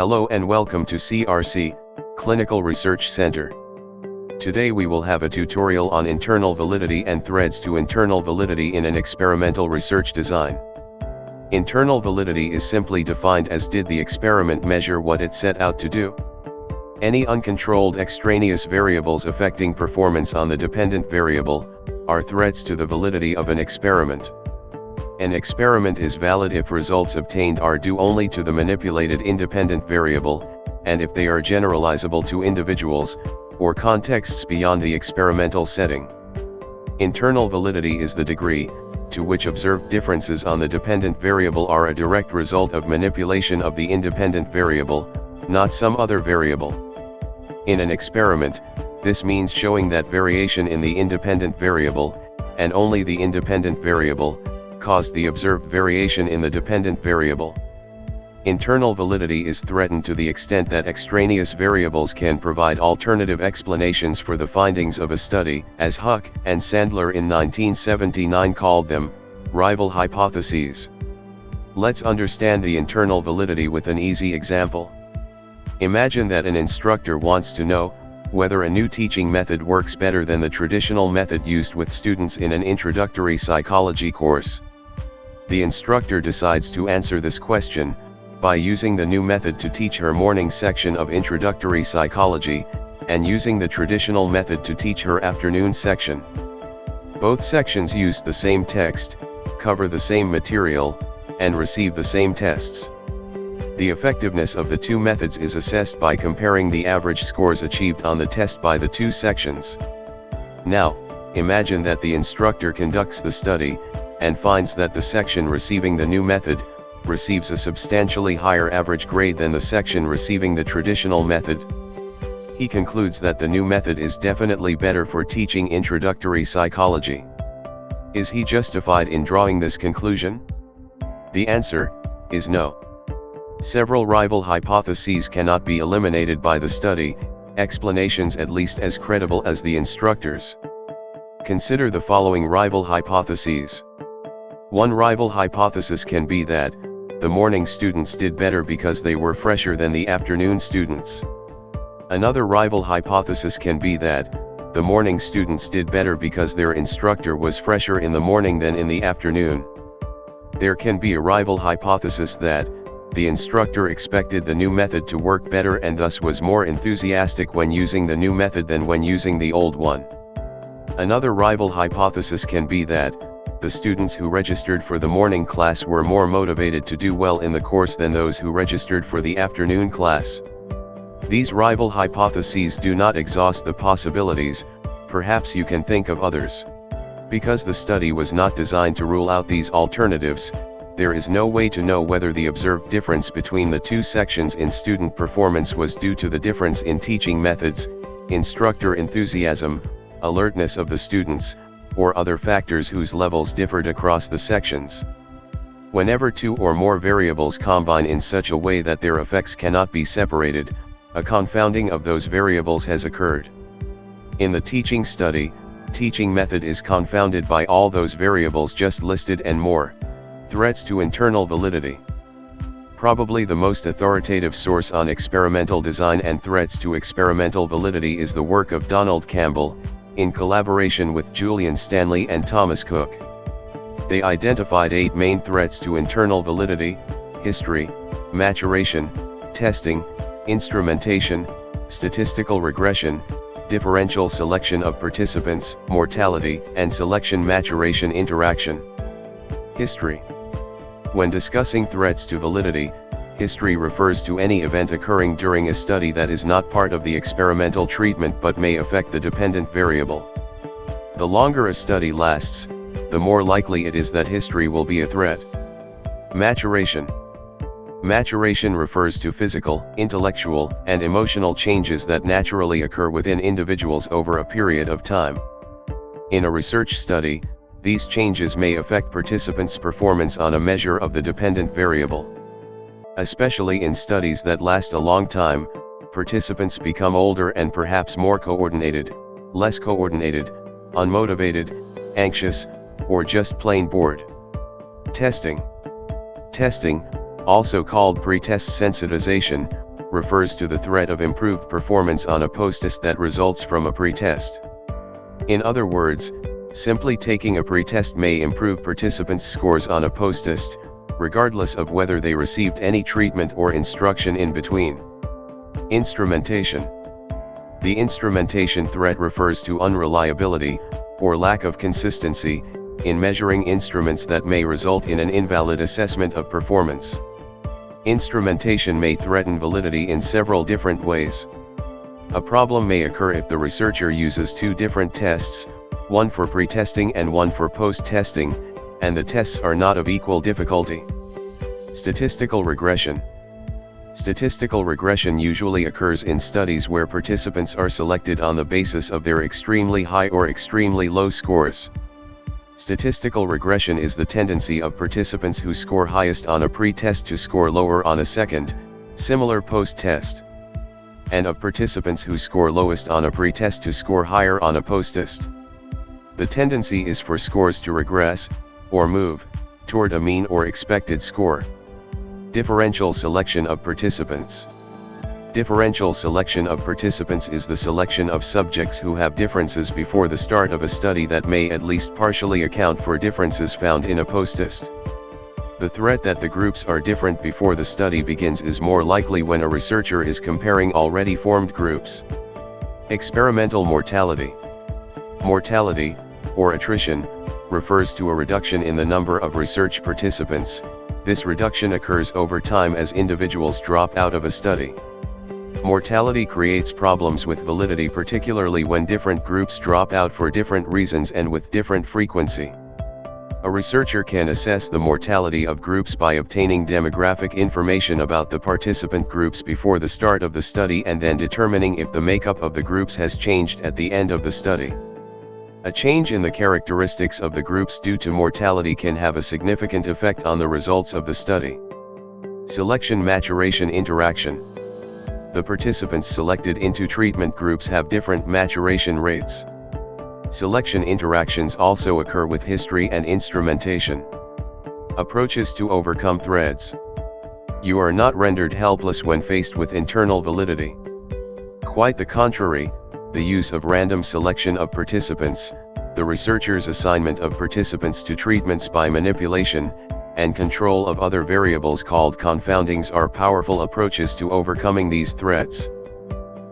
Hello and welcome to CRC, Clinical Research Center. Today we will have a tutorial on internal validity and threads to internal validity in an experimental research design. Internal validity is simply defined as did the experiment measure what it set out to do. Any uncontrolled extraneous variables affecting performance on the dependent variable are threats to the validity of an experiment. An experiment is valid if results obtained are due only to the manipulated independent variable, and if they are generalizable to individuals, or contexts beyond the experimental setting. Internal validity is the degree to which observed differences on the dependent variable are a direct result of manipulation of the independent variable, not some other variable. In an experiment, this means showing that variation in the independent variable, and only the independent variable, caused the observed variation in the dependent variable. Internal validity is threatened to the extent that extraneous variables can provide alternative explanations for the findings of a study, as Huck and Sandler in 1979 called them, rival hypotheses. Let's understand the internal validity with an easy example. Imagine that an instructor wants to know whether a new teaching method works better than the traditional method used with students in an introductory psychology course. The instructor decides to answer this question by using the new method to teach her morning section of introductory psychology, and using the traditional method to teach her afternoon section. Both sections use the same text, cover the same material, and receive the same tests. The effectiveness of the two methods is assessed by comparing the average scores achieved on the test by the two sections. Now, imagine that the instructor conducts the study, and finds that the section receiving the new method receives a substantially higher average grade than the section receiving the traditional method. He concludes that the new method is definitely better for teaching introductory psychology. Is he justified in drawing this conclusion? The answer is no. Several rival hypotheses cannot be eliminated by the study, explanations at least as credible as the instructor's. Consider the following rival hypotheses. One rival hypothesis can be that the morning students did better because they were fresher than the afternoon students. Another rival hypothesis can be that the morning students did better because their instructor was fresher in the morning than in the afternoon. There can be a rival hypothesis that the instructor expected the new method to work better and thus was more enthusiastic when using the new method than when using the old one. Another rival hypothesis can be that the students who registered for the morning class were more motivated to do well in the course than those who registered for the afternoon class. These rival hypotheses do not exhaust the possibilities, perhaps you can think of others. Because the study was not designed to rule out these alternatives, there is no way to know whether the observed difference between the two sections in student performance was due to the difference in teaching methods, instructor enthusiasm, alertness of the students, or other factors whose levels differed across the sections. Whenever two or more variables combine in such a way that their effects cannot be separated, a confounding of those variables has occurred. In the teaching study, teaching method is confounded by all those variables just listed and more. Threats to internal validity. Probably the most authoritative source on experimental design and threats to experimental validity is the work of Donald Campbell, in collaboration with Julian Stanley and Thomas Cook. They identified 8 main threats to internal validity: history, maturation, testing, instrumentation, statistical regression, differential selection of participants, mortality, and selection-maturation interaction. History. When discussing threats to validity, history refers to any event occurring during a study that is not part of the experimental treatment but may affect the dependent variable. The longer a study lasts, the more likely it is that history will be a threat. Maturation. Maturation refers to physical, intellectual, and emotional changes that naturally occur within individuals over a period of time. In a research study, these changes may affect participants' performance on a measure of the dependent variable. Especially in studies that last a long time, participants become older and perhaps more coordinated, less coordinated, unmotivated, anxious, or just plain bored. Testing. Testing, also called pre-test sensitization, refers to the threat of improved performance on a post-test that results from a pre-test. In other words, simply taking a pre-test may improve participants' scores on a post-test, regardless of whether they received any treatment or instruction in between. Instrumentation. The instrumentation threat refers to unreliability, or lack of consistency, in measuring instruments that may result in an invalid assessment of performance. Instrumentation may threaten validity in several different ways. A problem may occur if the researcher uses two different tests, one for pre-testing and one for post-testing, and the tests are not of equal difficulty. Statistical regression. Statistical regression usually occurs in studies where participants are selected on the basis of their extremely high or extremely low scores. Statistical regression is the tendency of participants who score highest on a pre-test to score lower on a second, similar post-test, and of participants who score lowest on a pre-test to score higher on a post-test. The tendency is for scores to regress, or move, toward a mean or expected score. Differential selection of participants. Differential selection of participants is the selection of subjects who have differences before the start of a study that may at least partially account for differences found in a post-test. The threat that the groups are different before the study begins is more likely when a researcher is comparing already formed groups. Experimental mortality. Mortality, or attrition, refers to a reduction in the number of research participants. This reduction occurs over time as individuals drop out of a study. Mortality creates problems with validity, particularly when different groups drop out for different reasons and with different frequency. A researcher can assess the mortality of groups by obtaining demographic information about the participant groups before the start of the study and then determining if the makeup of the groups has changed at the end of the study. A change in the characteristics of the groups due to mortality can have a significant effect on the results of the study. Selection maturation interaction. The participants selected into treatment groups have different maturation rates. Selection interactions also occur with history and instrumentation. Approaches to overcome threads. You are not rendered helpless when faced with internal validity. Quite the contrary, the use of random selection of participants, the researcher's assignment of participants to treatments by manipulation, and control of other variables called confoundings are powerful approaches to overcoming these threats.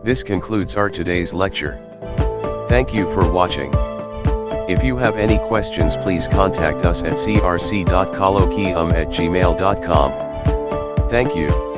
This concludes our today's lecture. Thank you for watching. If you have any questions, please contact us at crc.colloquium@gmail.com. Thank you.